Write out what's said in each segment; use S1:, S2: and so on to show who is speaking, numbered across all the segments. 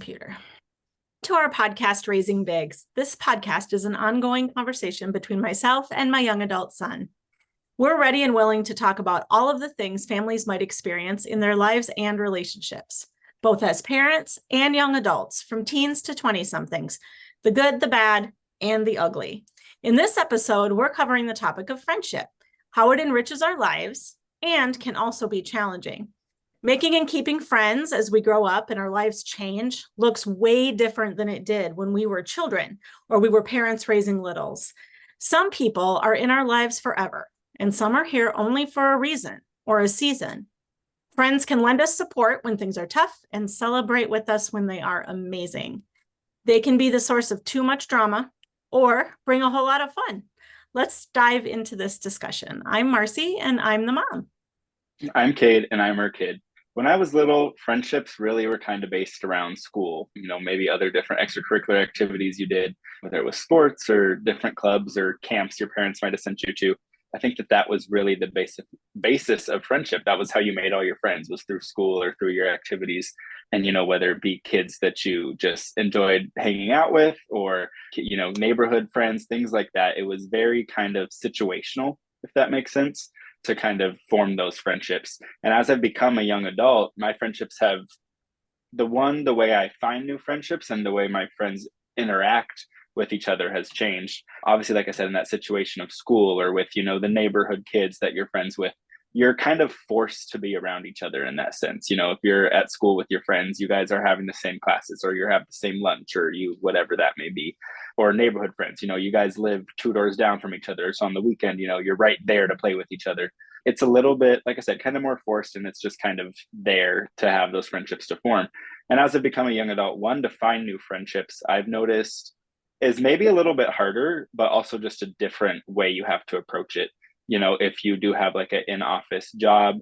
S1: computer. To our podcast, Raising Bigs. This podcast is an ongoing conversation between myself and my young adult son. We're ready and willing to talk about all of the things families might experience in their lives and relationships, both as parents and young adults, from teens to 20-somethings, the good, the bad, and the ugly. In this episode, we're covering the topic of friendship, how it enriches our lives and can also be challenging. Making and keeping friends as we grow up and our lives change looks way different than it did when we were children or we were parents raising littles. Some people are in our lives forever, and some are here only for a reason or a season. Friends can lend us support when things are tough and celebrate with us when they are amazing. They can be the source of too much drama or bring a whole lot of fun. Let's dive into this discussion. I'm Marcy, and I'm the mom.
S2: I'm Cade, and I'm her kid. When I was little, friendships really were kind of based around school, maybe other different extracurricular activities you did, whether it was sports or different clubs or camps your parents might have sent you to. I think that was really the basis of friendship. That was how you made all your friends, was through school or through your activities. And, whether it be kids that you just enjoyed hanging out with or, neighborhood friends, things like that. It was very kind of situational, if that makes sense, to kind of form those friendships. And as I've become a young adult, my friendships have the way I find new friendships and the way my friends interact with each other has changed. Obviously, like I said, in that situation of school or with, the neighborhood kids that you're friends with, you're kind of forced to be around each other in that sense. If you're at school with your friends, you guys are having the same classes or you're having the same lunch or whatever that may be. Or neighborhood friends, you guys live 2 doors down from each other. So on the weekend, you're right there to play with each other. It's a little bit, like I said, kind of more forced, and it's just kind of there to have those friendships to form. And as I've become a young adult, to find new friendships, I've noticed is maybe a little bit harder, but also just a different way you have to approach it. If you do have like an in-office job,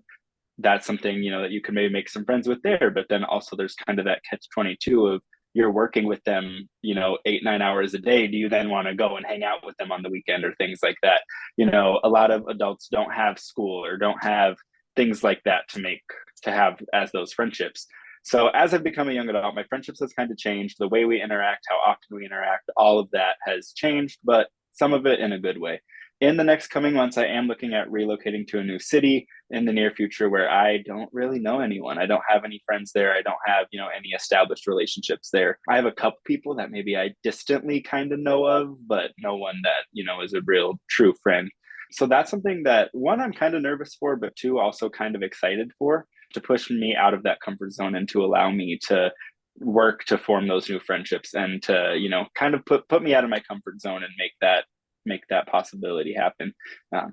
S2: that's something, that you can maybe make some friends with there. But then also there's kind of that catch-22 of you're working with them, 8-9 hours a day. Do you then want to go and hang out with them on the weekend or things like that? A lot of adults don't have school or don't have things like that to have as those friendships. So as I've become a young adult, my friendships has kind of changed. The way we interact, how often we interact, all of that has changed, but some of it in a good way. In the next coming months, I am looking at relocating to a new city in the near future where I don't really know anyone. I don't have any friends there. I don't have, any established relationships there. I have a couple people that maybe I distantly kind of know of, but no one that, is a real true friend. So that's something that, one, I'm kind of nervous for, but two, also kind of excited for, to push me out of that comfort zone and to allow me to work to form those new friendships and to, kind of put me out of my comfort zone and make that possibility happen,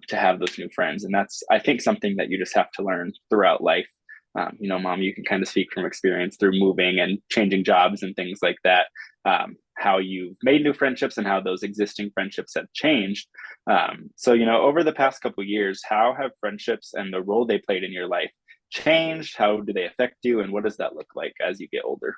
S2: to have those new friends. And that's, I think, something that you just have to learn throughout life. Mom, you can kind of speak from experience through moving and changing jobs and things like that, how you've made new friendships and how those existing friendships have changed. So, over the past couple of years, how have friendships and the role they played in your life changed? How do they affect you? And what does that look like as you get older?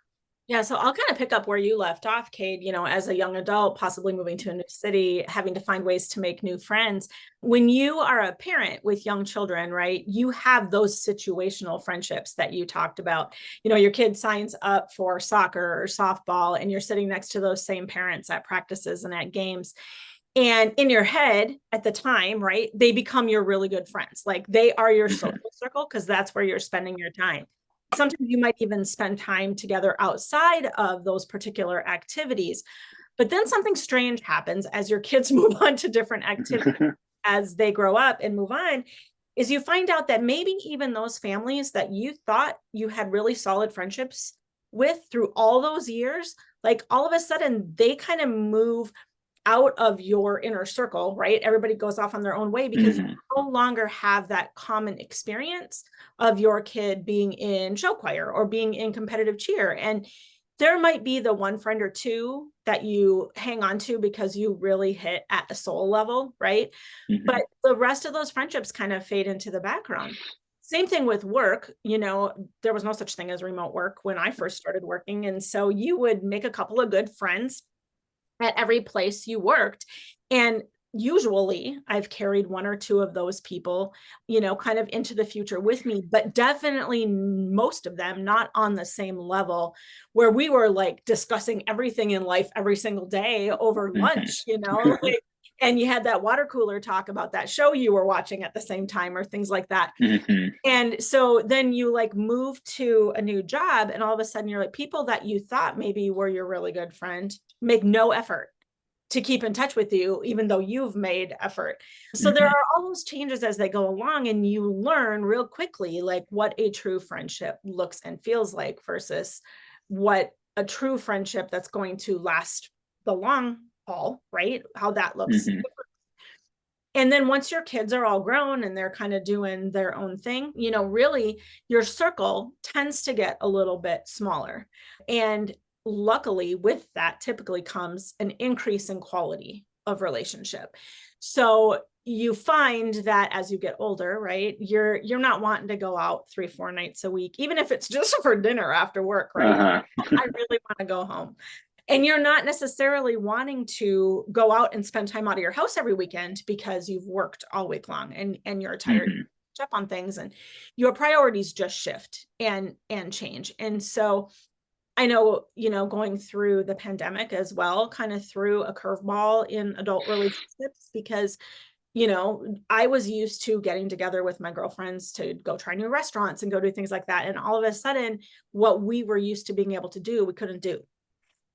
S1: Yeah, so I'll kind of pick up where you left off, Cade, as a young adult, possibly moving to a new city, having to find ways to make new friends. When you are a parent with young children, right, you have those situational friendships that you talked about. Your kid signs up for soccer or softball, and you're sitting next to those same parents at practices and at games. And in your head at the time, right, they become your really good friends. Like they are your social circle because that's where you're spending your time. Sometimes you might even spend time together outside of those particular activities. But then something strange happens as your kids move on to different activities as they grow up and move on, is you find out that maybe even those families that you thought you had really solid friendships with through all those years, like all of a sudden they kind of move out of your inner circle, right? Everybody goes off on their own way because you no longer have that common experience of your kid being in show choir or being in competitive cheer. And there might be the one friend or two that you hang on to because you really hit at a soul level, right? But the rest of those friendships kind of fade into the background. Same thing with work. There was no such thing as remote work when I first started working. And so you would make a couple of good friends at every place you worked. And usually I've carried one or two of those people, kind of into the future with me, but definitely most of them not on the same level where we were like discussing everything in life every single day over lunch, like, and you had that water cooler talk about that show you were watching at the same time or things like that. And so then you like move to a new job and all of a sudden you're like, people that you thought maybe were your really good friend make no effort to keep in touch with you, even though you've made effort. So there are all those changes as they go along, and you learn real quickly, like what a true friendship looks and feels like versus what a true friendship that's going to last the long haul, right? How that looks. And then once your kids are all grown and they're kind of doing their own thing, really your circle tends to get a little bit smaller. And luckily with that typically comes an increase in quality of relationship. So you find that as you get older, right, you're not wanting to go out 3-4 nights a week, even if it's just for dinner after work, right? I really want to go home. And you're not necessarily wanting to go out and spend time out of your house every weekend because you've worked all week long and you're tired up on things, and your priorities just shift and change. And so I know, going through the pandemic as well, kind of threw a curveball in adult relationships because, I was used to getting together with my girlfriends to go try new restaurants and go do things like that. And all of a sudden, what we were used to being able to do, we couldn't do.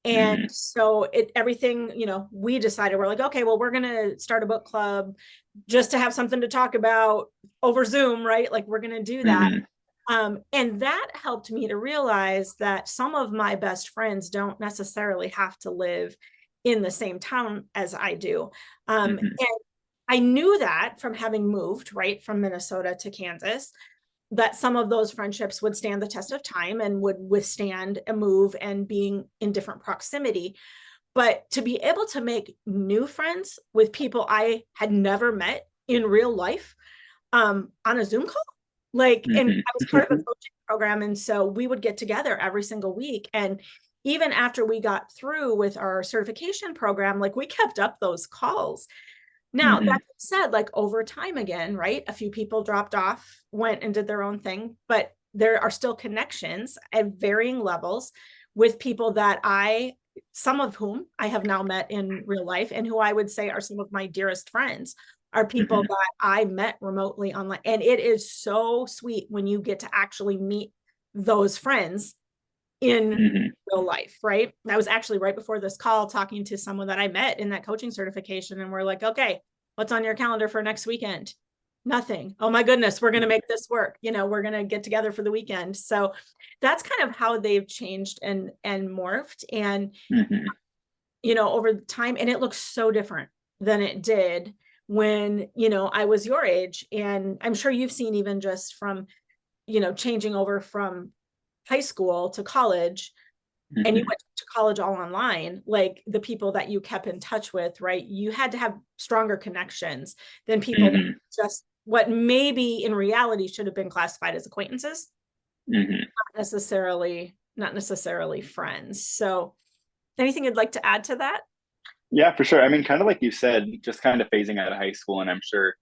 S1: And so everything, we decided, we're like, okay, well, we're going to start a book club just to have something to talk about over Zoom, right? Like we're going to do that. And that helped me to realize that some of my best friends don't necessarily have to live in the same town as I do. And I knew that from having moved, right, from Minnesota to Kansas, that some of those friendships would stand the test of time and would withstand a move and being in different proximity. But to be able to make new friends with people I had never met in real life on a Zoom call, and I was part of a coaching program. And so we would get together every single week. And even after we got through with our certification program, like we kept up those calls. Now, that said, like over time again, right? A few people dropped off, went and did their own thing, but there are still connections at varying levels with people that some of whom I have now met in real life and who I would say are some of my dearest friends are people that I met remotely online. And it is so sweet when you get to actually meet those friends in real life, right? I was actually right before this call talking to someone that I met in that coaching certification, and we're like, okay, what's on your calendar for next weekend? Nothing. Oh my goodness, we're going to make this work. We're going to get together for the weekend. So that's kind of how they've changed and morphed and, over time. And it looks so different than it did when, I was your age. And I'm sure you've seen even just from, changing over from high school to college, and you went to college all online, like the people that you kept in touch with, right? You had to have stronger connections than people that just what maybe in reality should have been classified as acquaintances, not necessarily friends. So anything you'd like to add to that?
S2: Yeah, for sure. I mean, kind of like you said, just kind of phasing out of high school. And I'm sure,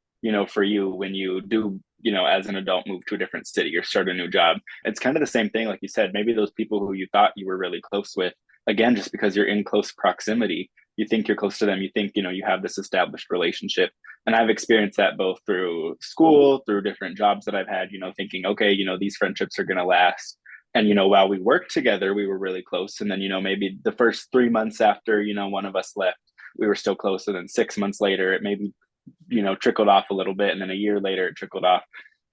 S2: for you, when you do, as an adult move to a different city or start a new job, it's kind of the same thing. Like you said, maybe those people who you thought you were really close with, again, just because you're in close proximity, you think you're close to them, you think, you have this established relationship. And I've experienced that both through school, through different jobs that I've had, thinking, okay, these friendships are going to last. And, while we worked together, we were really close. And then, maybe the first 3 months after, one of us left, we were still close. And then 6 months later, it maybe, trickled off a little bit. And then a year later, it trickled off.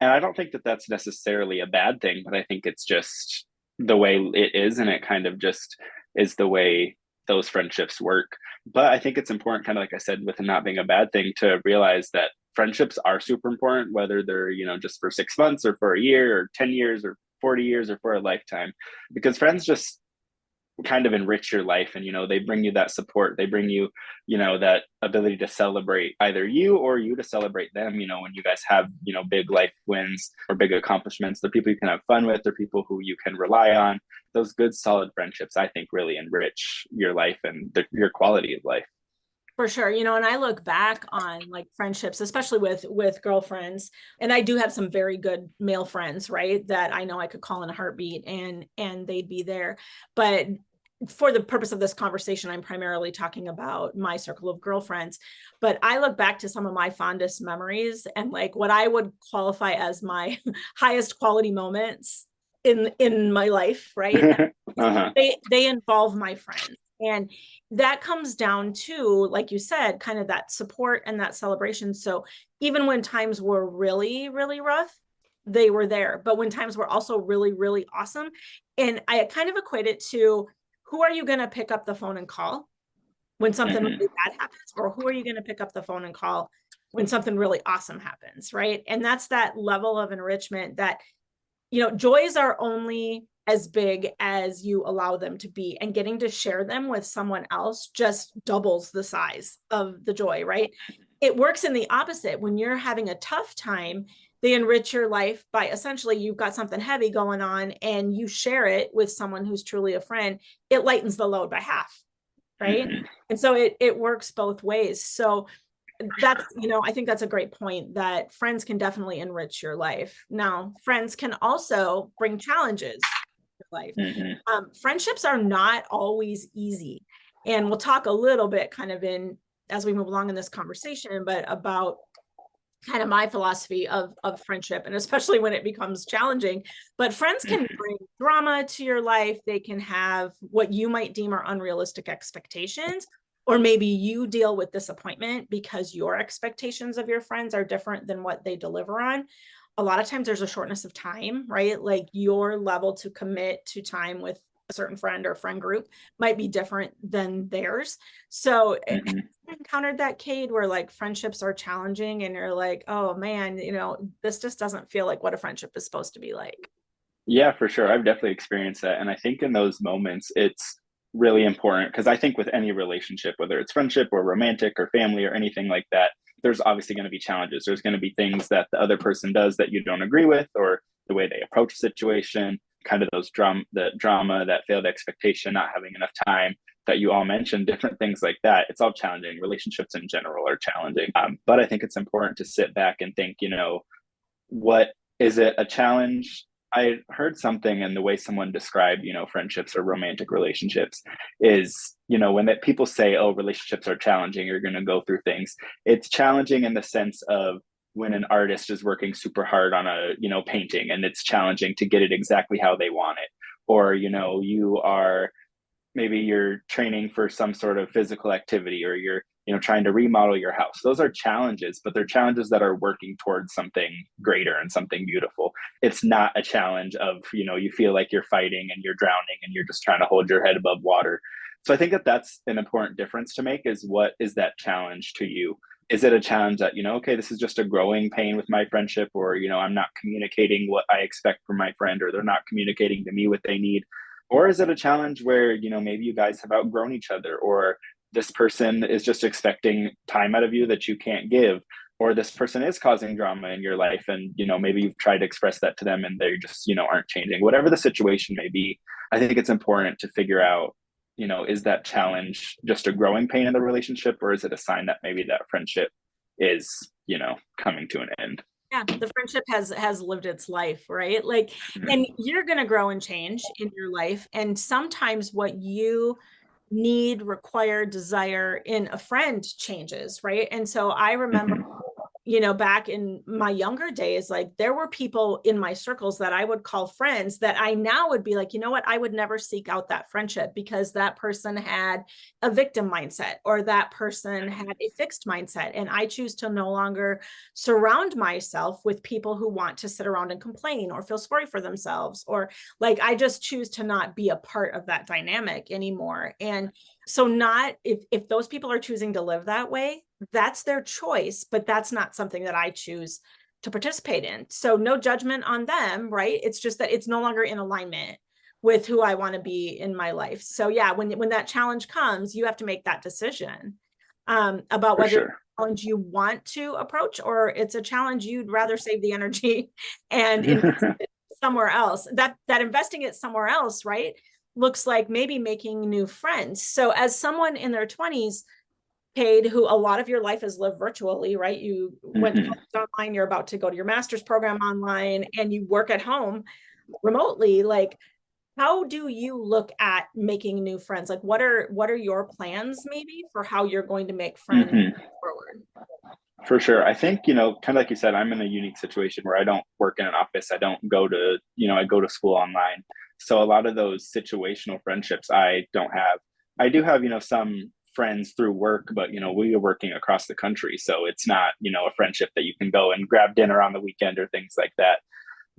S2: And I don't think that that's necessarily a bad thing, but I think it's just the way it is. And it kind of just is the way those friendships work. But I think it's important, kind of like I said, with it not being a bad thing, to realize that friendships are super important, whether they're, just for 6 months or for a year or 10 years or 40 years or for a lifetime, because friends just kind of enrich your life. And, they bring you that support. They bring you, that ability to celebrate either you or you to celebrate them, when you guys have, big life wins or big accomplishments. The people you can have fun with, the people who you can rely on. Those good, solid friendships, I think, really enrich your life and your quality of life.
S1: For sure. And I look back on like friendships, especially with girlfriends, and I do have some very good male friends, right? That I know I could call in a heartbeat and they'd be there. But for the purpose of this conversation, I'm primarily talking about my circle of girlfriends. But I look back to some of my fondest memories and like what I would qualify as my highest quality moments in my life, right?
S2: Uh-huh.
S1: They involve my friends. And that comes down to, like you said, kind of that support and that celebration. So even when times were really, really rough, they were there. But when times were also really, really awesome, and I kind of equate it to, who are you going to pick up the phone and call when something
S2: Hmm.
S1: really bad happens? Or who are you going to pick up the phone and call when something really awesome happens, right? And that's that level of enrichment that, joys are only as big as you allow them to be, and getting to share them with someone else just doubles the size of the joy, right? It works in the opposite. When you're having a tough time, they enrich your life by essentially, you've got something heavy going on and you share it with someone who's truly a friend. It lightens the load by half, right?
S2: Hmm.
S1: And so it works both ways. So that's, I think that's a great point, that friends can definitely enrich your life. Now, friends can also bring challenges to life.
S2: Hmm.
S1: Friendships are not always easy. And we'll talk a little bit kind of as we move along in this conversation, but about kind of my philosophy of friendship, and especially when it becomes challenging. But friends can bring drama to your life. They can have what you might deem are unrealistic expectations, or maybe you deal with disappointment because your expectations of your friends are different than what they deliver on. A lot of times there's a shortness of time, right? Like your level to commit to time with a certain friend or friend group might be different than theirs. So
S2: Hmm.
S1: encountered that, Cade, where like friendships are challenging and you're like, oh man, this just doesn't feel like what a friendship is supposed to be like?
S2: Yeah, for sure. I've definitely experienced that. And I think in those moments, it's really important because I think with any relationship, whether it's friendship or romantic or family or anything like that, there's obviously going to be challenges. There's going to be things that the other person does that you don't agree with, or the way they approach a situation, kind of the drama, that failed expectation, not having enough time that you all mentioned, different things like that. It's all challenging. Relationships in general are challenging. But I think it's important to sit back and think, what is it a challenge? I heard something in the way someone described, friendships or romantic relationships is, when that people say, oh, relationships are challenging, you're going to go through things. It's challenging in the sense of when an artist is working super hard on a, painting, and it's challenging to get it exactly how they want it. Or, you are maybe you're training for some sort of physical activity, or you're trying to remodel your house. Those are challenges, but they're challenges that are working towards something greater and something beautiful. It's not a challenge of you feel like you're fighting and you're drowning and you're just trying to hold your head above water. So I think that that's an important difference to make, is what is that challenge to you? Is it a challenge that okay, this is just a growing pain with my friendship, or I'm not communicating what I expect from my friend, or they're not communicating to me what they need? Or is it a challenge where, maybe you guys have outgrown each other, or this person is just expecting time out of you that you can't give, or this person is causing drama in your life, and, maybe you've tried to express that to them and they just, aren't changing. Whatever the situation may be, I think it's important to figure out, is that challenge just a growing pain in the relationship, or is it a sign that maybe that friendship is, coming to an end?
S1: Yeah, the friendship has lived its life, right? Like, and you're going to grow and change in your life, and sometimes what you need, require, desire in a friend changes, right? And so I remember,
S2: Mm-hmm.
S1: back in my younger days, like there were people in my circles that I would call friends that I now would be like, you know what, I would never seek out that friendship because that person had a victim mindset, or that person had a fixed mindset. And I choose to no longer surround myself with people who want to sit around and complain or feel sorry for themselves, or like, I just choose to not be a part of that dynamic anymore. And so not, if those people are choosing to live that way, that's their choice, but that's not something that I choose to participate in. So no judgment on them, right? It's just that it's no longer in alignment with who I want to be in my life. So yeah, when that challenge comes, you have to make that decision about
S2: For
S1: whether it's
S2: sure.
S1: a challenge you want to approach, or it's a challenge you'd rather save the energy and invest it somewhere else. That investing it somewhere else, right, looks like maybe making new friends. So as someone in their 20s, Cade, who a lot of your life is lived virtually, right? You went to
S2: Hmm.
S1: college online, you're about to go to your master's program online, and you work at home remotely. Like, how do you look at making new friends? Like, what are your plans maybe for how you're going to make friends
S2: Hmm.
S1: forward?
S2: For sure. I think, kind of like you said, I'm in a unique situation where I don't work in an office. I don't go to, I go to school online. So a lot of those situational friendships I don't have. I do have, some friends through work, but, we are working across the country. So it's not, a friendship that you can go and grab dinner on the weekend or things like that.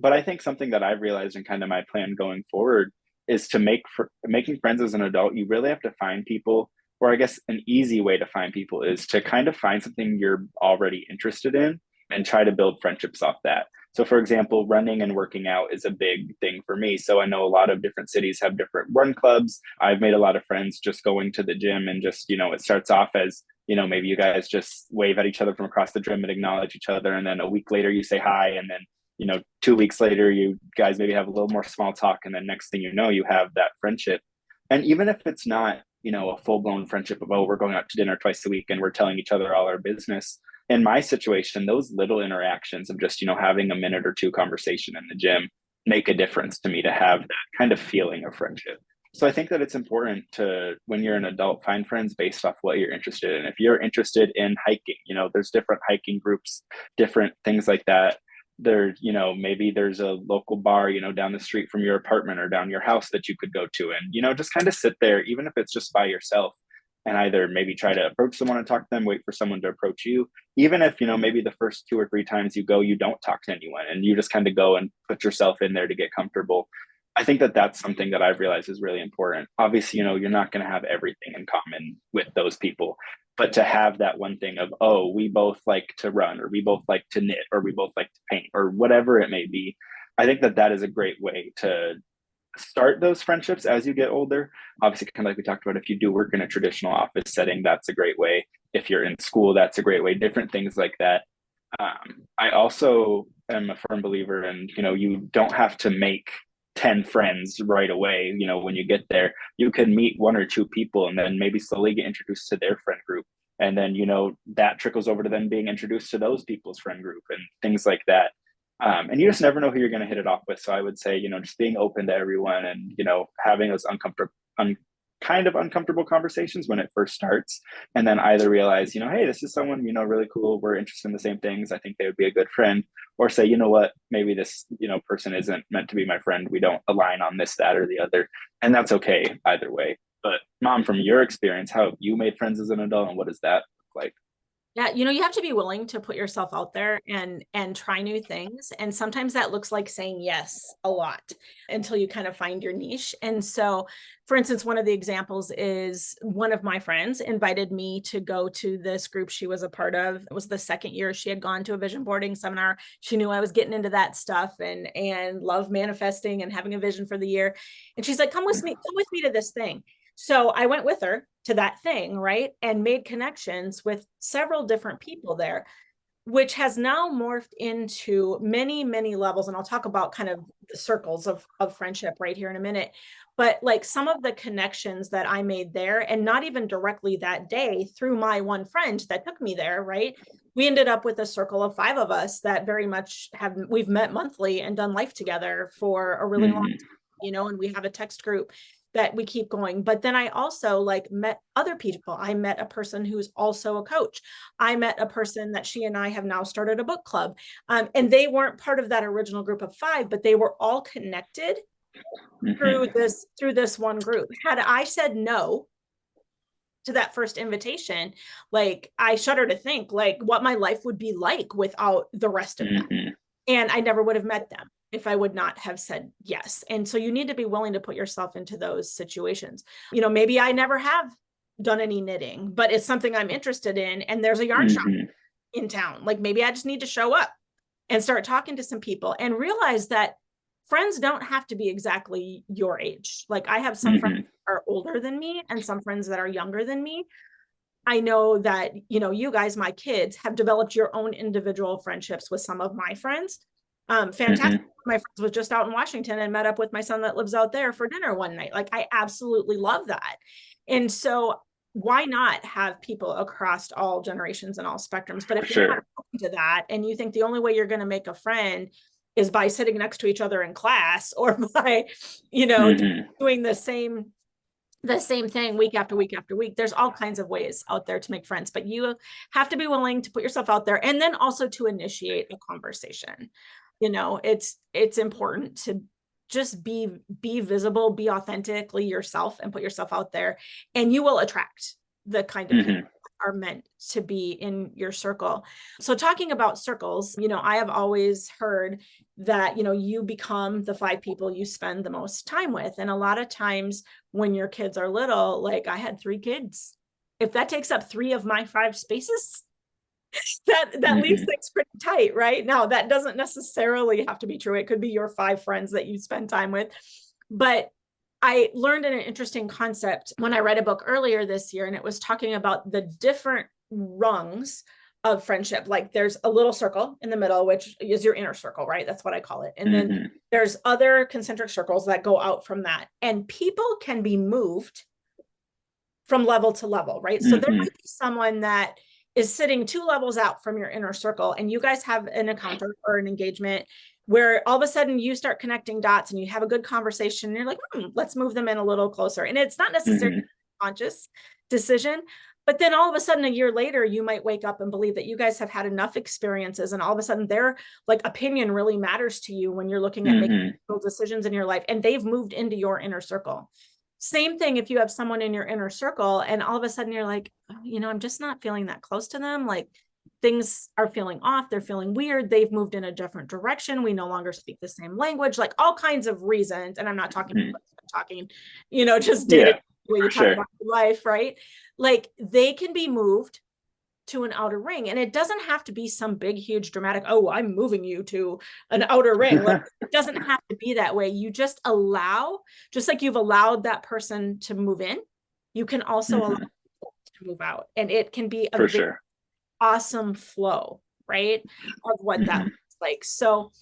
S2: But I think something that I've realized in kind of my plan going forward is to making friends as an adult, you really have to find people, or I guess an easy way to find people is to kind of find something you're already interested in and try to build friendships off that. So, for example, running and working out is a big thing for me. So, I know a lot of different cities have different run clubs. I've made a lot of friends just going to the gym and just, it starts off as, maybe you guys just wave at each other from across the gym and acknowledge each other. And then a week later, you say hi. And then 2 weeks later, you guys maybe have a little more small talk. And then next thing you know, you have that friendship. And even if it's not, a full blown friendship of, oh, we're going out to dinner twice a week and we're telling each other all our business. In my situation, those little interactions of just, having a minute or two conversation in the gym make a difference to me to have that kind of feeling of friendship. So I think that it's important to, when you're an adult, find friends based off what you're interested in. If you're interested in hiking, there's different hiking groups, different things like that. There, maybe there's a local bar, down the street from your apartment or down your house that you could go to, and just kind of sit there, even if it's just by yourself, and either maybe try to approach someone and talk to them, wait for someone to approach you. Even if maybe the first 2 or 3 times you go, you don't talk to anyone and you just kind of go and put yourself in there to get comfortable. I think that that's something that I've realized is really important. Obviously, you're not going to have everything in common with those people, but to have that one thing of, oh, we both like to run, or we both like to knit, or we both like to paint, or whatever it may be, I think that that is a great way to start those friendships as you get older. Obviously, kind of like we talked about, if you do work in a traditional office setting, that's a great way. If you're in school, that's a great way. Different things like that. I also am a firm believer in, you don't have to make 10 friends right away. When you get there, you can meet one or two people and then maybe slowly get introduced to their friend group. And then, that trickles over to them being introduced to those people's friend group and things like that. And you just never know who you're going to hit it off with. So I would say, just being open to everyone and, having those kind of uncomfortable conversations when it first starts, and then either realize, hey, this is someone, really cool, we're interested in the same things, I think they would be a good friend, or say, what, maybe this, person isn't meant to be my friend, we don't align on this, that, or the other, and that's okay either way. But Mom, from your experience, how have you made friends as an adult, and what does that look like?
S1: Yeah, you have to be willing to put yourself out there and try new things. And sometimes that looks like saying yes a lot until you kind of find your niche. And so, for instance, one of the examples is one of my friends invited me to go to this group she was a part of. It was the second year she had gone to a vision boarding seminar. She knew I was getting into that stuff and love manifesting and having a vision for the year. And she's like, come with me to this thing. So I went with her to that thing, right? And made connections with several different people there, which has now morphed into many, many levels. And I'll talk about kind of the circles of friendship right here in a minute. But like some of the connections that I made there, and not even directly that day, through my one friend that took me there, right? We ended up with a circle of 5 of us that very much we've met monthly and done life together for a really long time, and we have a text group that we keep going. But then I also like met other people. I met a person who's also a coach. I met a person that she and I have now started a book club. And they weren't part of that original group of 5, but they were all connected through this one group. Had I said no to that first invitation, like I shudder to think like what my life would be like without the rest of them. And I never would have met them if I would not have said yes. And so you need to be willing to put yourself into those situations. Maybe I never have done any knitting, but it's something I'm interested in. And there's a yarn shop in town. Like maybe I just need to show up and start talking to some people and realize that friends don't have to be exactly your age. Like I have some friends that are older than me and some friends that are younger than me. I know that, you guys, my kids, have developed your own individual friendships with some of my friends. Fantastic. My friends was just out in Washington and met up with my son that lives out there for dinner one night. Like I absolutely love that. And so why not have people across all generations and all spectrums? But
S2: For
S1: if you're not
S2: sure.
S1: open to that, and you think the only way you're going to make a friend is by sitting next to each other in class, or by,
S2: Hmm.
S1: doing the same thing week after week after week, there's all kinds of ways out there to make friends, but you have to be willing to put yourself out there, and then also to initiate a conversation. It's important to just be visible, be authentically yourself, and put yourself out there, and you will attract the kind of people
S2: Hmm.
S1: that are meant to be in your circle. So talking about circles, I have always heard that, you become the 5 people you spend the most time with. And a lot of times when your kids are little, like I had 3 kids, if that takes up 3 of my 5 spaces, that leaves
S2: Hmm.
S1: things pretty tight. Right now, that doesn't necessarily have to be true. It could be your 5 friends that you spend time with. But I learned an interesting concept when I read a book earlier this year, and it was talking about the different rungs of friendship. Like there's a little circle in the middle, which is your inner circle, right? That's what I call it. And then
S2: Hmm.
S1: there's other concentric circles that go out from that. And people can be moved from level to level, right? So there
S2: Hmm.
S1: might be someone that is sitting 2 levels out from your inner circle, and you guys have an encounter or an engagement where all of a sudden you start connecting dots and you have a good conversation, and you're like, let's move them in a little closer. And it's not necessarily
S2: Hmm.
S1: a conscious decision, but then all of a sudden a year later, you might wake up and believe that you guys have had enough experiences, and all of a sudden their like opinion really matters to you when you're looking at making
S2: Hmm.
S1: decisions in your life, and they've moved into your inner circle. Same thing if you have someone in your inner circle and all of a sudden you're like, I'm just not feeling that close to them. Like things are feeling off. They're feeling weird. They've moved in a different direction. We no longer speak the same language, like all kinds of reasons. And I'm not
S2: Hmm.
S1: talking, just day to
S2: Yeah,
S1: day way you
S2: for
S1: talk
S2: sure.
S1: about your life, right? Like they can be moved to an outer ring. And it doesn't have to be some big, huge, dramatic, oh, I'm moving you to an outer ring. Like it doesn't have to be that way. You just allow, just like you've allowed that person to move in, you can also allow
S2: Hmm.
S1: people to move out. And it can be a
S2: For
S1: very
S2: sure.
S1: awesome flow, right? Of what that
S2: Hmm.
S1: looks like. So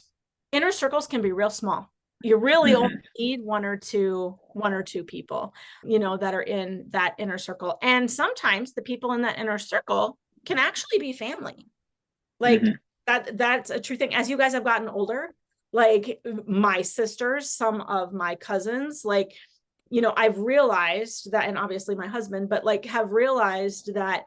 S1: inner circles can be real small. You really only
S2: Hmm.
S1: need one or two people, that are in that inner circle. And sometimes the people in that inner circle can actually be family. Like
S2: Hmm.
S1: that's a true thing. As you guys have gotten older, like my sisters, some of my cousins, like, I've realized that, and obviously my husband, but like have realized that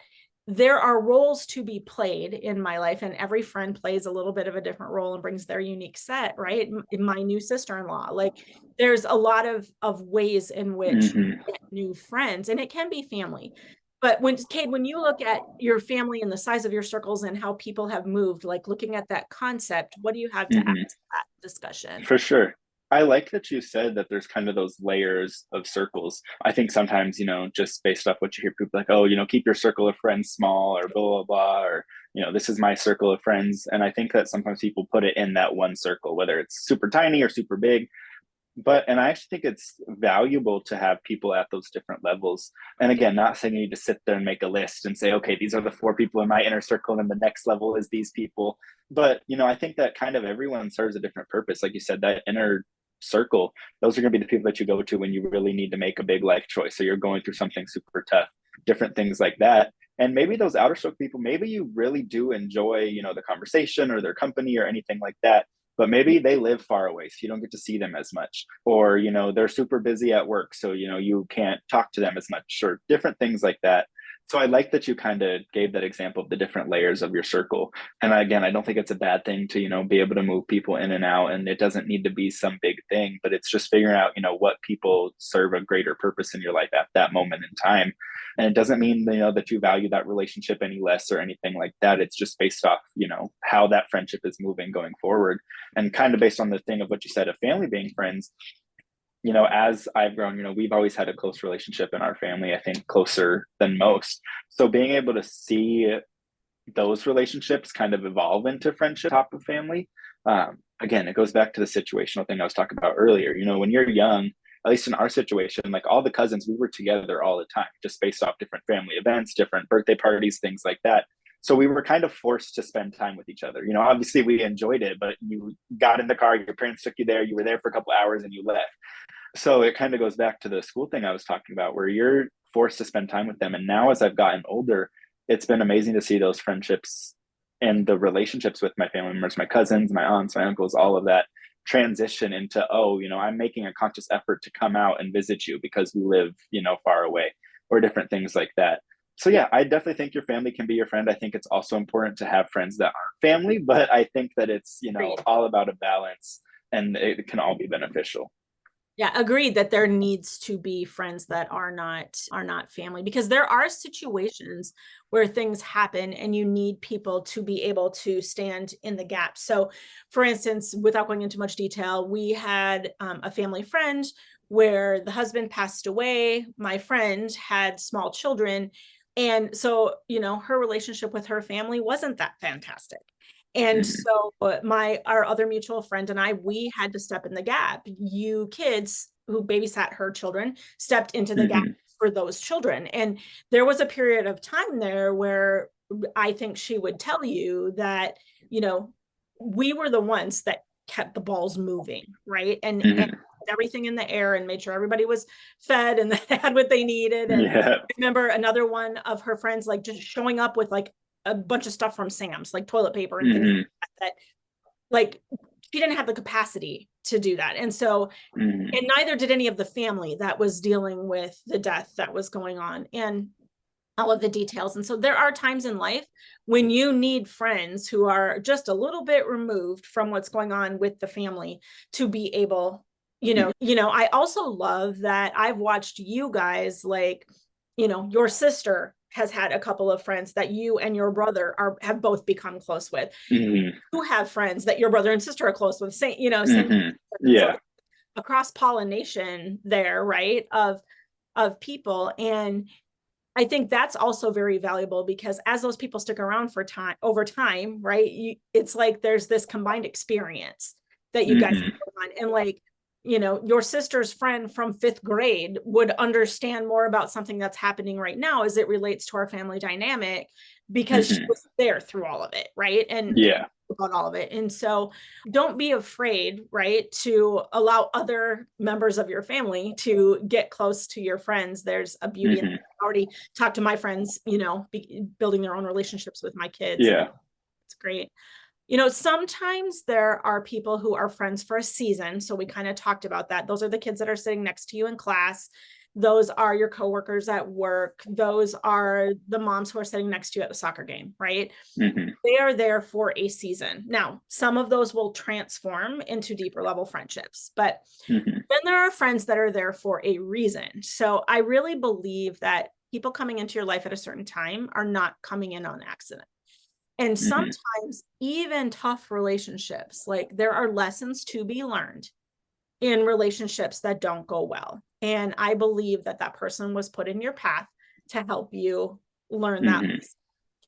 S1: there are roles to be played in my life, and every friend plays a little bit of a different role and brings their unique set, right? My new sister-in-law, like there's a lot of ways in which
S2: Hmm.
S1: you get new friends, and it can be family. But when you look at your family and the size of your circles and how people have moved, like looking at that concept, what do you have to add
S2: Hmm.
S1: to that discussion?
S2: For sure. I like that you said that there's kind of those layers of circles. I think sometimes, just based off what you hear people like, oh, keep your circle of friends small or blah, blah, blah, or, this is my circle of friends. And I think that sometimes people put it in that one circle, whether it's super tiny or super big. And I actually think it's valuable to have people at those different levels. And again, not saying you need to sit there and make a list and say, okay, these are the 4 people in my inner circle, and the next level is these people. But I think that kind of everyone serves a different purpose. Like you said, that inner circle, those are going to be the people that you go to when you really need to make a big life choice. So you're going through something super tough, different things like that. And maybe those outer circle people, maybe you really do enjoy, the conversation or their company or anything like that, but maybe they live far away so you don't get to see them as much, or they're super busy at work so you can't talk to them as much, or different things like that. So I like that you kind of gave that example of the different layers of your circle. And again, I don't think it's a bad thing to be able to move people in and out, and it doesn't need to be some big thing, but it's just figuring out what people serve a greater purpose in your life at that moment in time. And it doesn't mean that you value that relationship any less or anything like that. It's just based off how that friendship is moving going forward. And kind of based on the thing of what you said of family being friends, as I've grown, we've always had a close relationship in our family, I think closer than most. So being able to see those relationships kind of evolve into friendship top of family. Again, it goes back to the situational thing I was talking about earlier. When you're young, at least in our situation, like all the cousins, we were together all the time, just based off different family events, different birthday parties, things like that. So we were kind of forced to spend time with each other. Obviously we enjoyed it, but you got in the car, your parents took you there, you were there for a couple hours and you left. So it kind of goes back to the school thing I was talking about, where you're forced to spend time with them. And now as I've gotten older, it's been amazing to see those friendships and the relationships with my family members, my cousins, my aunts, my uncles, all of that transition into, oh, I'm making a conscious effort to come out and visit you because we live, far away, or different things like that. So yeah, I definitely think your family can be your friend. I think it's also important to have friends that aren't family, but I think that it's,
S1: Great.
S2: all about a balance, and it can all be beneficial.
S1: Yeah, agreed that there needs to be friends that are not family, because there are situations where things happen and you need people to be able to stand in the gap. So for instance, without going into much detail, we had a family friend where the husband passed away. My friend had small children. And so, her relationship with her family wasn't that fantastic. And
S2: Mm-hmm.
S1: so our other mutual friend and I, we had to step in the gap. You kids who babysat her children stepped into the gap
S2: Mm-hmm.
S1: for those children. And there was a period of time there where I think she would tell you that, we were the ones that kept the balls moving, right? And
S2: Mm-hmm.
S1: everything in the air and made sure everybody was fed and they had what they needed. And
S2: Yeah.
S1: I remember another one of her friends, like just showing up with like a bunch of stuff from Sam's, like toilet paper and things
S2: Mm-hmm.
S1: that like she didn't have the capacity to do that. And so,
S2: Mm-hmm.
S1: and neither did any of the family that was dealing with the death that was going on and all of the details. And so there are times in life when you need friends who are just a little bit removed from what's going on with the family to be able, I also love that I've watched you guys, like, your sister has had a couple of friends that you and your brother have both become close with.
S2: Mm-hmm.
S1: You have friends that your brother and sister are close with, same, same.
S2: Mm-hmm.
S1: So
S2: Yeah.
S1: a cross pollination there, right? Of people. And I think that's also very valuable, because as those people stick around for time over time, right? It's like there's this combined experience that you guys have
S2: Mm-hmm.
S1: on. And like, your sister's friend from 5th grade would understand more about something that's happening right now as it relates to our family dynamic, because she
S2: Mm-hmm.
S1: was there through all of it, right? And
S2: Yeah.
S1: about all of it. And so don't be afraid, right, to allow other members of your family to get close to your friends. There's a beauty in
S2: Mm-hmm.
S1: that. I already talked to my friends, building their own relationships with my kids. And
S2: Yeah.
S1: it's great. Sometimes there are people who are friends for a season. So we kind of talked about that. Those are the kids that are sitting next to you in class. Those are your coworkers at work. Those are the moms who are sitting next to you at the soccer game, right?
S2: Mm-hmm.
S1: They are there for a season. Now, some of those will transform into deeper level friendships, but
S2: Mm-hmm.
S1: then there are friends that are there for a reason. So I really believe that people coming into your life at a certain time are not coming in on accident. And
S2: Mm-hmm.
S1: sometimes even tough relationships, like there are lessons to be learned in relationships that don't go well. And I believe that that person was put in your path to help you learn that
S2: Mm-hmm.
S1: lesson.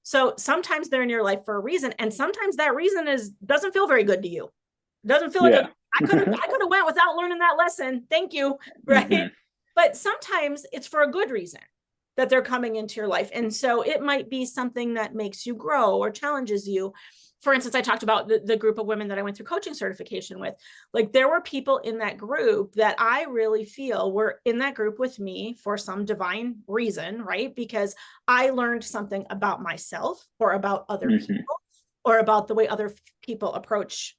S1: So sometimes they're in your life for a reason, and sometimes that reason doesn't feel very good to you. It doesn't feel like
S2: Yeah.
S1: I could have went without learning that lesson. Thank you, right?
S2: Mm-hmm.
S1: But sometimes it's for a good reason that they're coming into your life. And so it might be something that makes you grow or challenges you. For instance, I talked about the group of women that I went through coaching certification with. Like there were people in that group that I really feel were in that group with me for some divine reason, right? Because I learned something about myself or about other
S2: Mm-hmm.
S1: people or about the way other people approach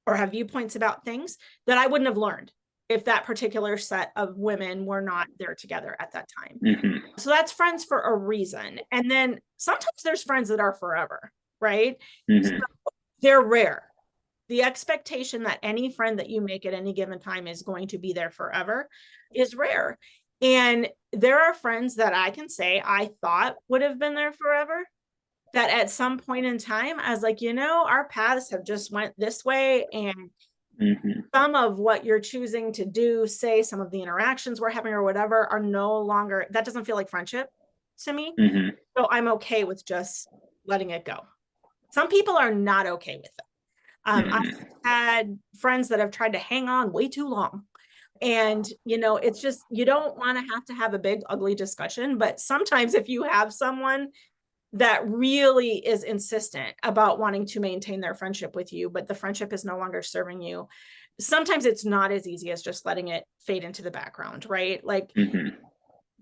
S1: or have viewpoints about things that I wouldn't have learned if that particular set of women were not there together at that time.
S2: Mm-hmm.
S1: So that's friends for a reason. And then sometimes there's friends that are forever, right? So
S2: Mm-hmm.
S1: they're rare. The expectation that any friend that you make at any given time is going to be there forever is rare. And there are friends that I can say I thought would have been there forever, that at some point in time, I was like, our paths have just went this way. And
S2: Mm-hmm.
S1: some of what you're choosing to do, say some of the interactions we're having or whatever are no longer, that doesn't feel like friendship to me.
S2: Mm-hmm.
S1: So I'm okay with just letting it go. Some people are not okay with it.
S2: Mm-hmm.
S1: I've had friends that have tried to hang on way too long. And, it's just, you don't want to have a big, ugly discussion. But sometimes if you have someone that really is insistent about wanting to maintain their friendship with you, but the friendship is no longer serving you, sometimes it's not as easy as just letting it fade into the background, right? Like
S2: Mm-hmm.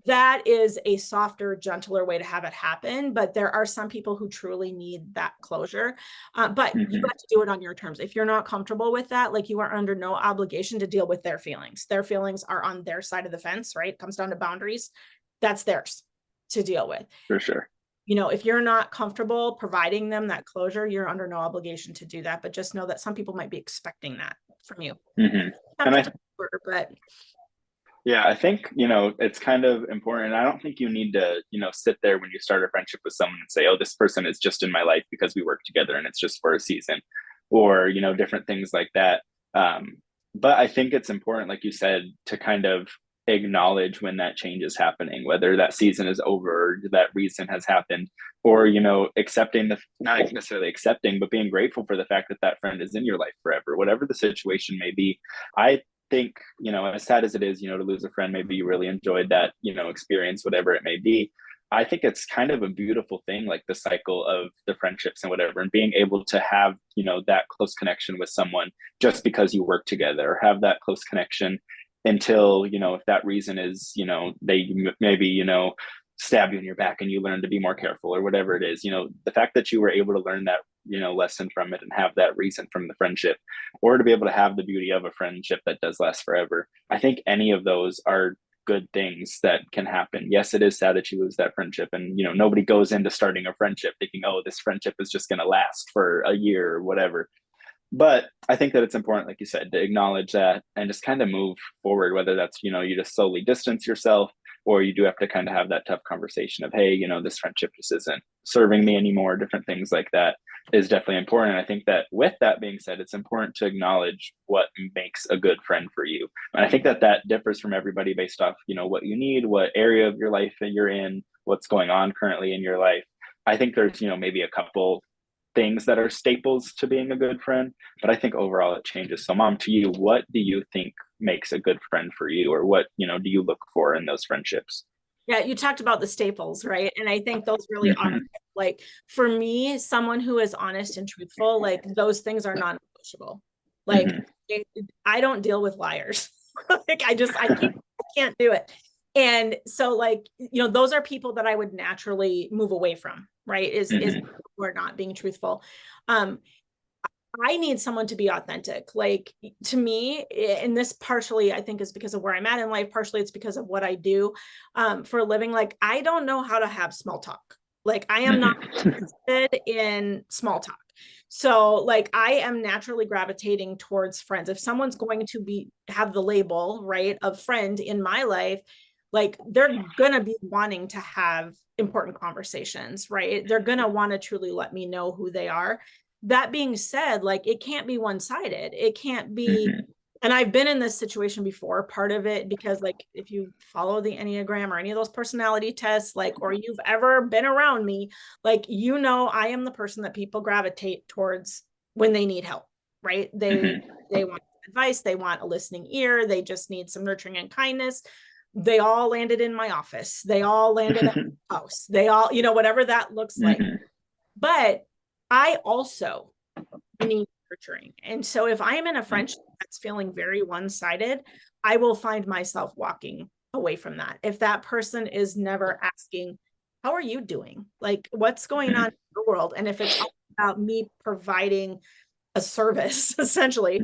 S1: that is a softer, gentler way to have it happen. But there are some people who truly need that closure. But you have to do it on your terms. If you're not comfortable with that, like, you are under no obligation to deal with their feelings. Their feelings are on their side of the fence, right? It comes down to boundaries. That's theirs to deal with.
S2: For sure.
S1: You know, if you're not comfortable providing them that closure, you're under no obligation to do that. But just know that some people might be expecting that from you.
S2: And
S1: but
S2: yeah, I think, it's kind of important. I don't think you need to, sit there when you start a friendship with someone and say, oh, this person is just in my life because we work together and it's just for a season, or, different things like that. But I think it's important, like you said, to kind of acknowledge when that change is happening, whether that season is over, or that reason has happened, or, accepting not necessarily accepting, but being grateful for the fact that that friend is in your life forever, whatever the situation may be. I think, as sad as it is, to lose a friend, maybe you really enjoyed that, experience, whatever it may be. I think it's kind of a beautiful thing, like the cycle of the friendships and whatever, and being able to have, that close connection with someone just because you work together, or have that close connection until, if that reason is, they maybe, stab you in your back and you learn to be more careful, or whatever it is. The fact that you were able to learn that, lesson from it and have that reason from the friendship, or to be able to have the beauty of a friendship that does last forever. I think any of those are good things that can happen. Yes, it is sad that you lose that friendship, and nobody goes into starting a friendship thinking, oh, this friendship is just going to last for a year or whatever. But I think that it's important, like you said, to acknowledge that and just kind of move forward, whether that's, you just slowly distance yourself, or you do have to kind of have that tough conversation of, hey, this friendship just isn't serving me anymore. Different things like that is definitely important. And I think that with that being said, it's important to acknowledge what makes a good friend for you. And I think that that differs from everybody based off, what you need, what area of your life that you're in, what's going on currently in your life. I think there's, maybe a couple things that are staples to being a good friend, but I think overall it changes. So Mom, to you, what do you think makes a good friend for you, or what, do you look for in those friendships?
S1: Yeah, you talked about the staples, right? And I think those really are, like, for me, someone who is honest and truthful, like, those things are non-negotiable. Like, I don't deal with liars. Like, I can't do it. And so, like, those are people that I would naturally move away from, right? Is we're not being truthful. I need someone to be authentic. Like, to me, and this partially I think is because of where I'm at in life, partially it's because of what I do for a living. Like, I don't know how to have small talk. Like, I am not interested in small talk. So, like, I am naturally gravitating towards friends. If someone's going to have the label, right, of friend in my life, like, they're going to be wanting to have important conversations, right? They're going to want to truly let me know who they are. That being said, like, it can't be one-sided. It can't be, and I've been in this situation before, part of it because, like, if you follow the Enneagram or any of those personality tests, like, or you've ever been around me, like, I am the person that people gravitate towards when they need help, right? They want advice, they want a listening ear, they just need some nurturing and kindness. They all landed in my office. They all landed at my house. They all, whatever that looks like. But I also need nurturing. And so if I am in a friendship that's feeling very one-sided, I will find myself walking away from that. If that person is never asking, how are you doing? Like, what's going on in the world? And if it's all about me providing a service, essentially,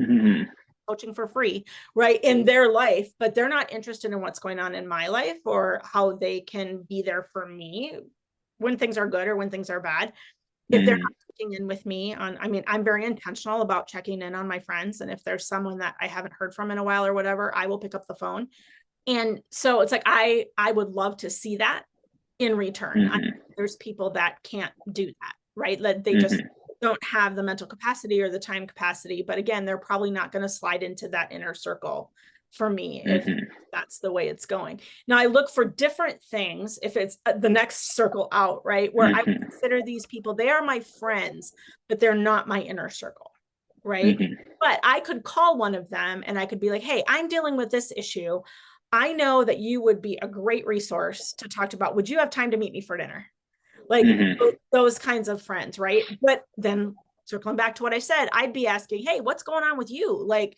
S1: coaching for free, right, in their life, but they're not interested in what's going on in my life or how they can be there for me when things are good or when things are bad. If they're not checking in with me I'm very intentional about checking in on my friends. And if there's someone that I haven't heard from in a while or whatever, I will pick up the phone. And so it's like, I would love to see that in return. There's people that can't do that, right? That they just don't have the mental capacity or the time capacity. But again, they're probably not going to slide into that inner circle for me if that's the way it's going. Now, I look for different things if it's the next circle out, right? Where I would consider these people, they are my friends, but they're not my inner circle, right? But I could call one of them and I could be like, hey, I'm dealing with this issue. I know that you would be a great resource to talk about. Would you have time to meet me for dinner? Like those kinds of friends, right? But then circling back to what I said, I'd be asking, hey, what's going on with you? Like,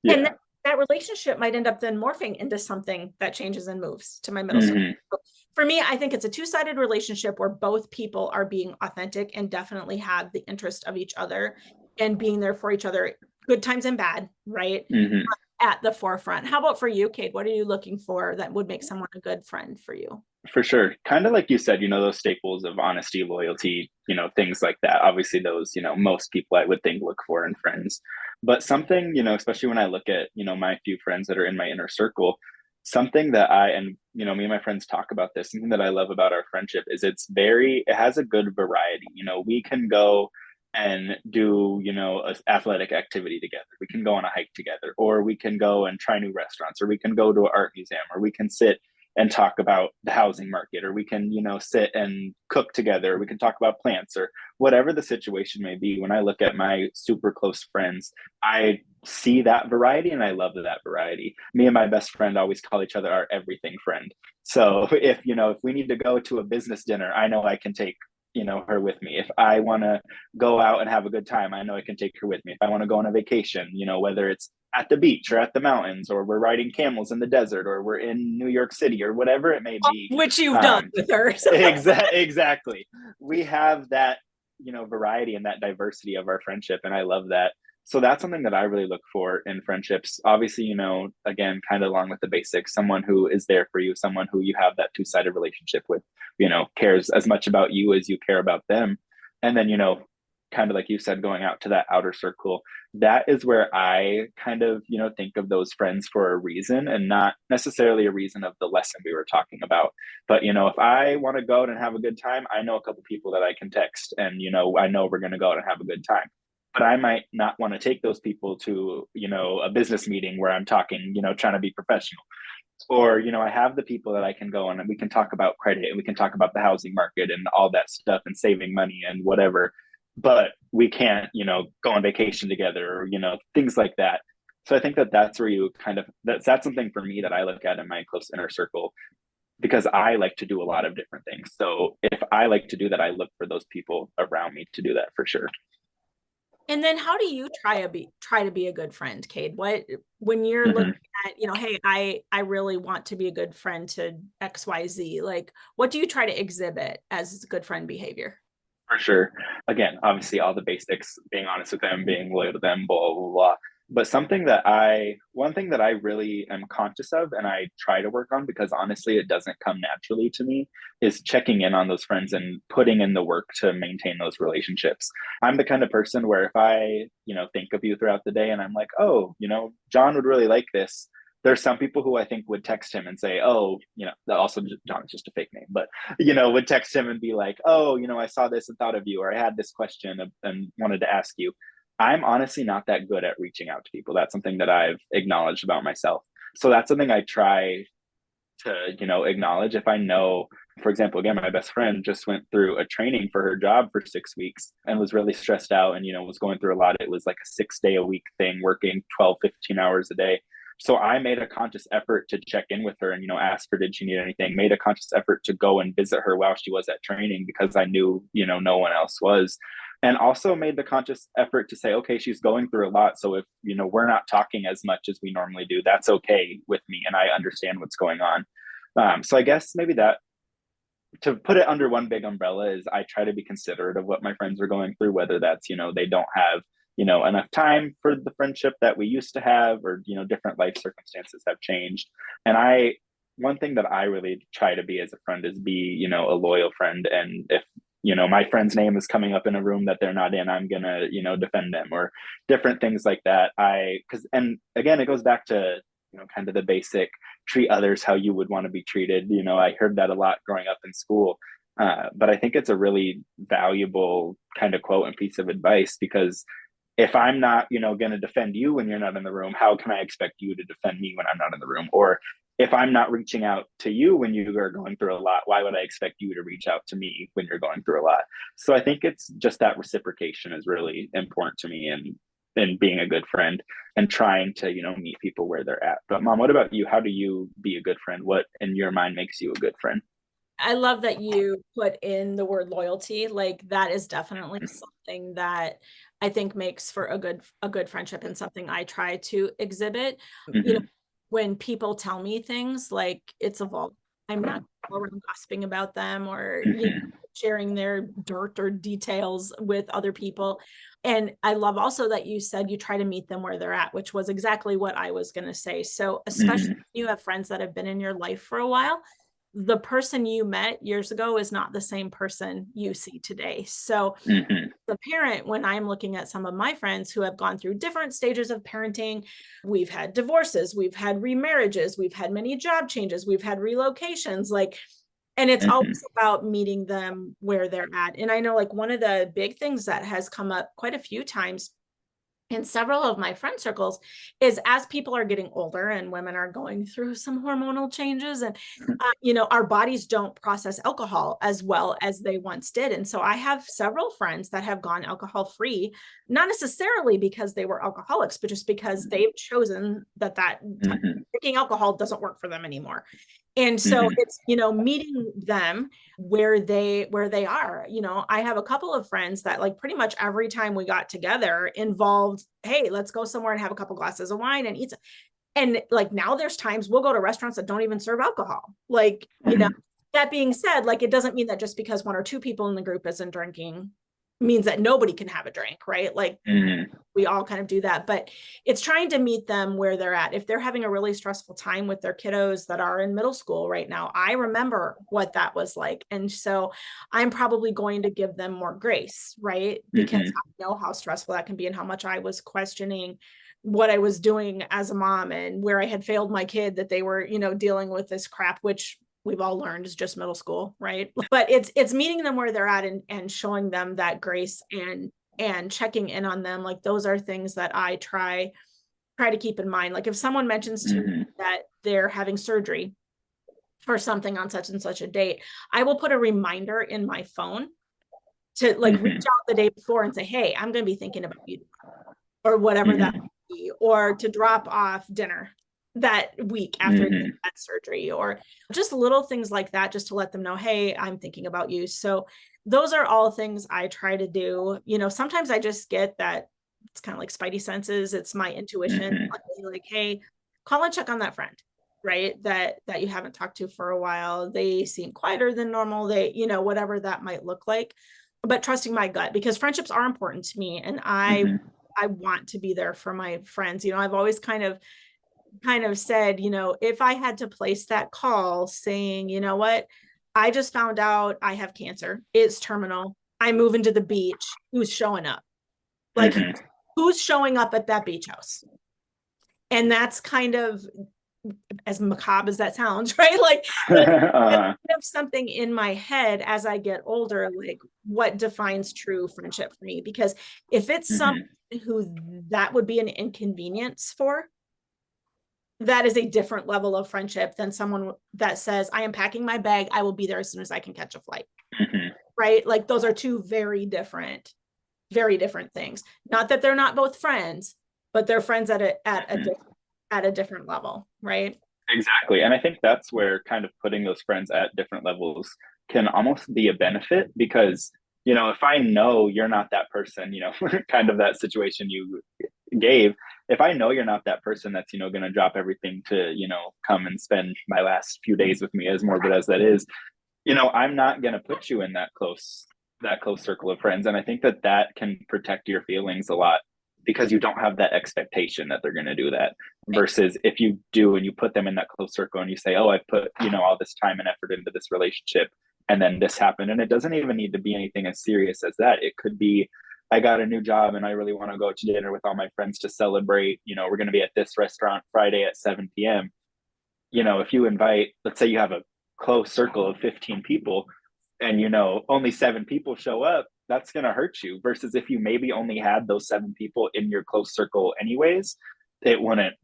S1: and that relationship might end up then morphing into something that changes and moves to my middle school.
S2: Hmm.
S1: So for me, I think it's a two-sided relationship where both people are being authentic and definitely have the interest of each other and being there for each other, good times and bad, right?
S2: Hmm.
S1: At the forefront. How about for you, Kate? What are you looking for that would make someone a good friend for you?
S2: For sure. Kind of like you said, those staples of honesty, loyalty, things like that. Obviously, those, most people I would think look for in friends. But something, especially when I look at, my few friends that are in my inner circle, something that me and my friends talk about this, something that I love about our friendship is it has a good variety. We can go and do, a athletic activity together. We can go on a hike together, or we can go and try new restaurants, or we can go to an art museum, or we can sit and talk about the housing market, or we can sit and cook together, we can talk about plants, or whatever the situation may be. When I look at my super close friends, I see that variety and I love that variety. Me and my best friend always call each other our everything friend. So if we need to go to a business dinner, I know I can take her with me. If I want to go out and have a good time, I know I can take her with me. If I want to go on a vacation, whether it's at the beach or at the mountains, or we're riding camels in the desert, or we're in New York City, or whatever it may be.
S1: Which you've done with her. So.
S2: Exactly. We have that, variety and that diversity of our friendship. And I love that. So that's something that I really look for in friendships. Obviously, again, kind of along with the basics, someone who is there for you, someone who you have that two-sided relationship with, cares as much about you as you care about them. And then, kind of like you said, going out to that outer circle, that is where I kind of, think of those friends for a reason, and not necessarily a reason of the lesson we were talking about. But, if I want to go out and have a good time, I know a couple people that I can text, and, I know we're going to go out and have a good time. But I might not want to take those people to, a business meeting where I'm talking, trying to be professional. Or, I have the people that I can go on and we can talk about credit, and we can talk about the housing market and all that stuff, and saving money and whatever. But we can't, go on vacation together, or, things like that. So I think that that's where you kind of, that's something for me that I look at in my close inner circle, because I like to do a lot of different things. So if I like to do that, I look for those people around me to do that for sure.
S1: And then how do you try to be a good friend, Cade? What, when you're
S2: Mm-hmm.
S1: looking at, hey, I really want to be a good friend to XYZ, like what do you try to exhibit as good friend behavior?
S2: For sure. Again, obviously all the basics, being honest with them, being loyal to them, blah, blah, blah. But one thing that I really am conscious of and I try to work on, because honestly it doesn't come naturally to me, is checking in on those friends and putting in the work to maintain those relationships. I'm the kind of person where if I, think of you throughout the day and I'm like, oh, John would really like this. There's some people who I think would text him and say, oh, also John is just a fake name, but would text him and be like, oh, I saw this and thought of you, or I had this question and wanted to ask you. I'm honestly not that good at reaching out to people. That's something that I've acknowledged about myself. So that's something I try to, acknowledge. If I know, for example, again, my best friend just went through a training for her job for 6 weeks and was really stressed out and, was going through a lot. It was like a 6 day a week thing, working 12, 15 hours a day. So I made a conscious effort to check in with her and, ask her, did she need anything? Made a conscious effort to go and visit her while she was at training, because I knew, no one else was. And also made the conscious effort to say, okay, she's going through a lot. So if, we're not talking as much as we normally do, that's okay with me. And I understand what's going on. So I guess maybe that, to put it under one big umbrella, is I try to be considerate of what my friends are going through, whether that's, they don't have, enough time for the friendship that we used to have, or, different life circumstances have changed. And one thing that I really try to be as a friend is be, a loyal friend. And if, my friend's name is coming up in a room that they're not in, I'm gonna, defend them, or different things like that. And again, it goes back to, kind of the basic, treat others how you would want to be treated. I heard that a lot growing up in school. But I think it's a really valuable kind of quote and piece of advice, because if I'm not, going to defend you when you're not in the room, how can I expect you to defend me when I'm not in the room? Or if I'm not reaching out to you when you are going through a lot, why would I expect you to reach out to me when you're going through a lot? So I think it's just that reciprocation is really important to me, and being a good friend and trying to, meet people where they're at. But Mom, what about you? How do you be a good friend? What in your mind makes you a good friend?
S1: I love that you put in the word loyalty. Like that is definitely something that I think makes for a good friendship, and something I try to exhibit. You know,
S2: Hmm.
S1: when people tell me things, like, it's evolved, I'm not around gossiping about them, or
S2: Hmm.
S1: sharing their dirt or details with other people. And I love also that you said you try to meet them where they're at, which was exactly what I was going to say. So especially
S2: Hmm.
S1: if you have friends that have been in your life for a while, the person you met years ago is not the same person you see today. So
S2: Hmm.
S1: the parent, when I'm looking at some of my friends who have gone through different stages of parenting, we've had divorces, we've had remarriages, we've had many job changes, we've had relocations, like, and it's
S2: Hmm.
S1: always about meeting them where they're at. And I know, like, one of the big things that has come up quite a few times in several of my friend circles is, as people are getting older and women are going through some hormonal changes, and our bodies don't process alcohol as well as they once did. And so I have several friends that have gone alcohol free, not necessarily because they were alcoholics, but just because they've chosen that
S2: Hmm.
S1: drinking alcohol doesn't work for them anymore. And so
S2: Hmm.
S1: it's, meeting them where they are. I have a couple of friends that, like, pretty much every time we got together involved, hey, let's go somewhere and have a couple glasses of wine and eat. And, like, now there's times we'll go to restaurants that don't even serve alcohol. Like,
S2: Hmm.
S1: that being said, like, it doesn't mean that just because one or two people in the group isn't drinking means that nobody can have a drink, right? Like,
S2: Hmm.
S1: we all kind of do that, but it's trying to meet them where they're at. If they're having a really stressful time with their kiddos that are in middle school right now, I remember what that was like. And so I'm probably going to give them more grace, right? Because
S2: Hmm.
S1: I know how stressful that can be, and how much I was questioning what I was doing as a mom, and where I had failed my kid, that they were, dealing with this crap, which we've all learned is just middle school, right? But it's meeting them where they're at, and showing them that grace, and checking in on them. Like, those are things that I try to keep in mind. Like, if someone mentions to me
S2: Hmm.
S1: that they're having surgery for something on such and such a date, I will put a reminder in my phone to, like, reach
S2: Hmm.
S1: out the day before and say, hey, I'm going to be thinking about you, or whatever that
S2: Hmm.
S1: might be, or to drop off dinner that week after
S2: Hmm.
S1: that surgery, or just little things like that, just to let them know, hey, I'm thinking about you. So those are all things I try to do. Sometimes I just get that, it's kind of like spidey senses, it's my intuition,
S2: Hmm.
S1: like, hey, call and check on that friend, right, that you haven't talked to for a while. They seem quieter than normal, they, whatever that might look like. But trusting my gut, because friendships are important to me, and
S2: Hmm.
S1: I want to be there for my friends. I've always kind of said, if I had to place that call saying, what, I just found out I have cancer, it's terminal, I'm moving to the beach, who's showing up? Like,
S2: Hmm.
S1: who's showing up at that beach house? And that's kind of, as macabre as that sounds, right? Like, it's kind
S2: Uh-huh.
S1: of something in my head as I get older, like, what defines true friendship for me? Because if it's someone
S2: Hmm.
S1: who that would be an inconvenience for, that is a different level of friendship than someone that says, I am packing my bag, I will be there as soon as I can catch a flight.
S2: Hmm.
S1: Right? Like, those are two very different things. Not that they're not both friends, but they're friends at a different level, right?
S2: Exactly. And I think that's where kind of putting those friends at different levels can almost be a benefit because, if I know you're not that person, kind of that situation you gave, if I know you're not that person that's, going to drop everything to, come and spend my last few days with me, as morbid as that is, I'm not going to put you in that close circle of friends. And I think that that can protect your feelings a lot because you don't have that expectation that they're going to do that.
S1: Right.
S2: Versus if you do and you put them in that close circle and you say, oh, I put, all this time and effort into this relationship and then this happened. And it doesn't even need to be anything as serious as that. It could be, I got a new job and I really want to go to dinner with all my friends to celebrate. We're going to be at this restaurant Friday at 7 p.m. If you invite, let's say you have a close circle of 15 people and only 7 people show up, that's going to hurt you versus if you maybe only had those 7 people in your close circle anyways, it wouldn't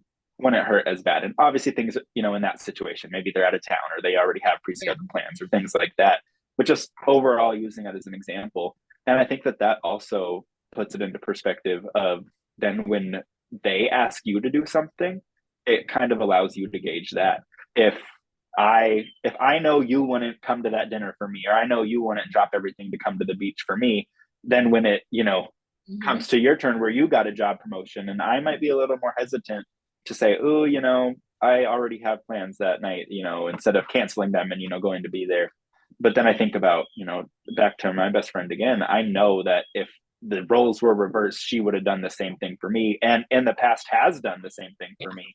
S2: hurt as bad. And obviously things, in that situation, maybe they're out of town or they already have
S1: Yeah.
S2: pre-scheduled plans or things like that, but just overall using it as an example. And I think that that also puts it into perspective of then when they ask you to do something, it kind of allows you to gauge that. If if I know you wouldn't come to that dinner for me, or I know you wouldn't drop everything to come to the beach for me, then when it,
S1: Mhm.
S2: comes to your turn where you got a job promotion, and I might be a little more hesitant to say, oh, I already have plans that night, instead of canceling them and, going to be there. But then I think about, back to my best friend again, I know that if the roles were reversed, she would have done the same thing for me, and in the past has done the same thing for me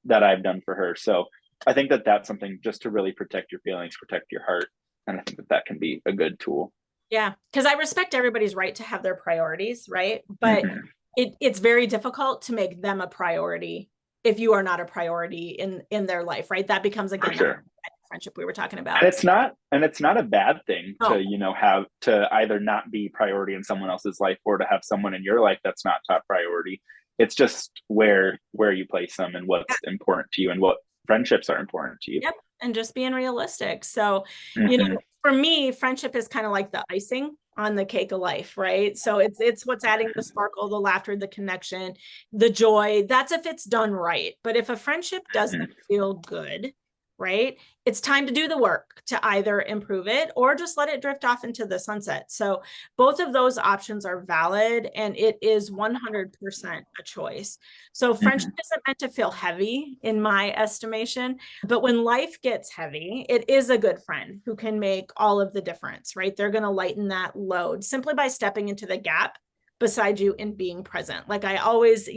S2: that I've done for her. So I think that that's something just to really protect your feelings, protect your heart. And I think that that can be a good tool.
S1: Yeah, because I respect everybody's right to have their priorities, right? But
S2: Mm-hmm.
S1: it's very difficult to make them a priority if you are not a priority in their life, right? That becomes
S2: For
S1: again that
S2: sure.
S1: friendship we were talking
S2: And
S1: about.
S2: it's not a bad thing to,
S1: Oh,
S2: have to either not be priority in someone else's life or to have someone in your life that's not top priority. It's just where you place them and what's important to you and what friendships are important to you.
S1: yep, and just being realistic. So,
S2: Mm-hmm.
S1: for me, friendship is kind of like the icing on the cake of life, right? So it's what's adding the sparkle, the laughter, the connection, the joy. That's if it's done right. But if a friendship doesn't
S2: Mm-hmm.
S1: feel good, right? It's time to do the work to either improve it or just let it drift off into the sunset. So both of those options are valid and it is 100% a choice. So friendship
S2: Mm-hmm.
S1: isn't meant to feel heavy in my estimation. But when life gets heavy, it is a good friend who can make all of the difference, right? They're going to lighten that load simply by stepping into the gap beside you and being present. Like I always,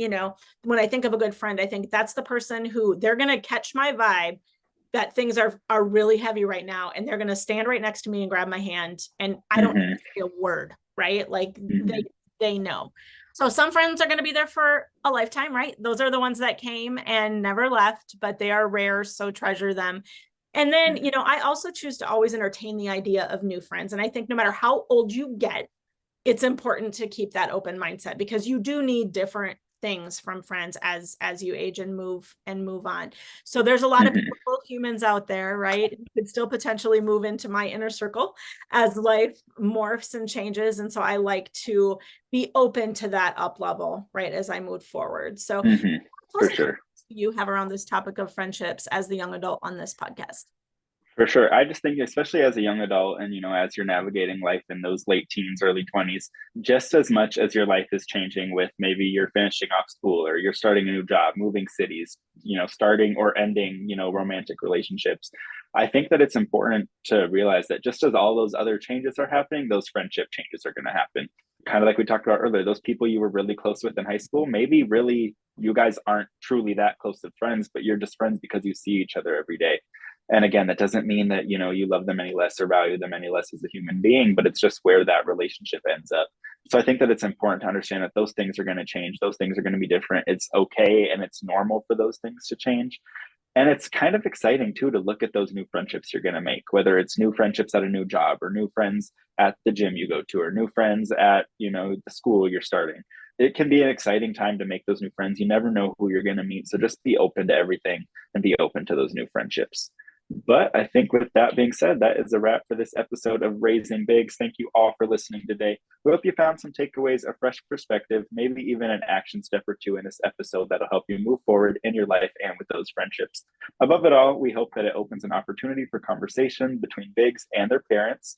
S1: when I think of a good friend, I think that's the person who they're going to catch my vibe that things are really heavy right now and they're going to stand right next to me and grab my hand and I don't
S2: Mm-hmm.
S1: say a word, right? Like
S2: Mm-hmm.
S1: they know. So some friends are going to be there for a lifetime, right? Those are the ones that came and never left, but they are rare, so treasure them. And then, I also choose to always entertain the idea of new friends. And I think no matter how old you get, it's important to keep that open mindset because you do need different things from friends as you age and move on. So there's a lot of
S2: Mm-hmm.
S1: beautiful humans out there, right? Who could still potentially move into my inner circle as life morphs and changes. And so I like to be open to that up level, right, as I move forward. So
S2: Mm-hmm. For
S1: closing comments
S2: sure.
S1: you have around this topic of friendships as the young adult on this podcast?
S2: For sure. I just think, especially as a young adult and, as you're navigating life in those late teens, early 20s, just as much as your life is changing with maybe you're finishing off school or you're starting a new job, moving cities, starting or ending, romantic relationships. I think that it's important to realize that just as all those other changes are happening, those friendship changes are going to happen. Kind of like we talked about earlier, those people you were really close with in high school, maybe really you guys aren't truly that close of friends, but you're just friends because you see each other every day. And again, that doesn't mean that you love them any less or value them any less as a human being, but it's just where that relationship ends up. So I think that it's important to understand that those things are going to change, those things are going to be different. It's okay and it's normal for those things to change. And it's kind of exciting too to look at those new friendships you're going to make, whether it's new friendships at a new job or new friends at the gym you go to or new friends at the school you're starting. It can be an exciting time to make those new friends. You never know who you're going to meet, so just be open to everything and be open to those new friendships. But I think with that being said, that is a wrap for this episode of Raising Bigs. Thank you all for listening today. We hope you found some takeaways, a fresh perspective, maybe even an action step or two in this episode that'll help you move forward in your life and with those friendships. Above it all, we hope that it opens an opportunity for conversation between bigs and their parents.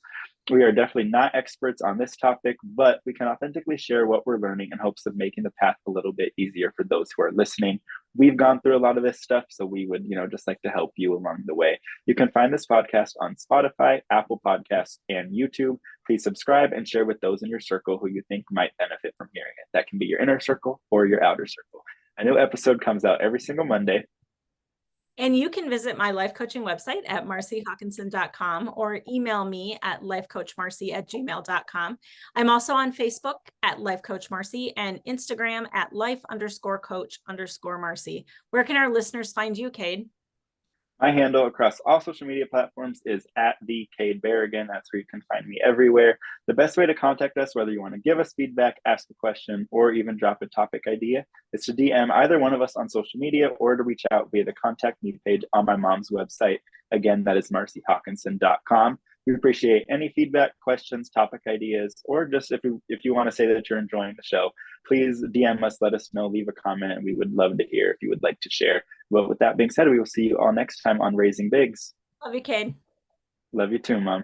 S2: We are definitely not experts on this topic, but we can authentically share what we're learning in hopes of making the path a little bit easier for those who are listening. We've gone through a lot of this stuff, so we would, just like to help you along the way. You can find this podcast on Spotify, Apple Podcasts, and YouTube. Please subscribe and share with those in your circle who you think might benefit from hearing it. That can be your inner circle or your outer circle. A new episode comes out every single Monday.
S1: And you can visit my life coaching website at marcyhawkinson.com or email me at lifecoachmarcy@gmail.com. I'm also on Facebook at Life Coach Marcy and Instagram at life_coach_Marcy. Where can our listeners find you, Cade?
S2: My handle across all social media platforms is at the Cade Berrigan. That's where you can find me everywhere. The best way to contact us, whether you want to give us feedback, ask a question, or even drop a topic idea, is to DM either one of us on social media or to reach out via the contact me page on my mom's website. Again, that is marcyhawkinson.com. We appreciate any feedback, questions, topic ideas, or just if you want to say that you're enjoying the show, please DM us, let us know, leave a comment, and we would love to hear if you would like to share. But with that being said, we will see you all next time on Raising Bigs.
S1: Love you, Cade.
S2: Love you too, Mom.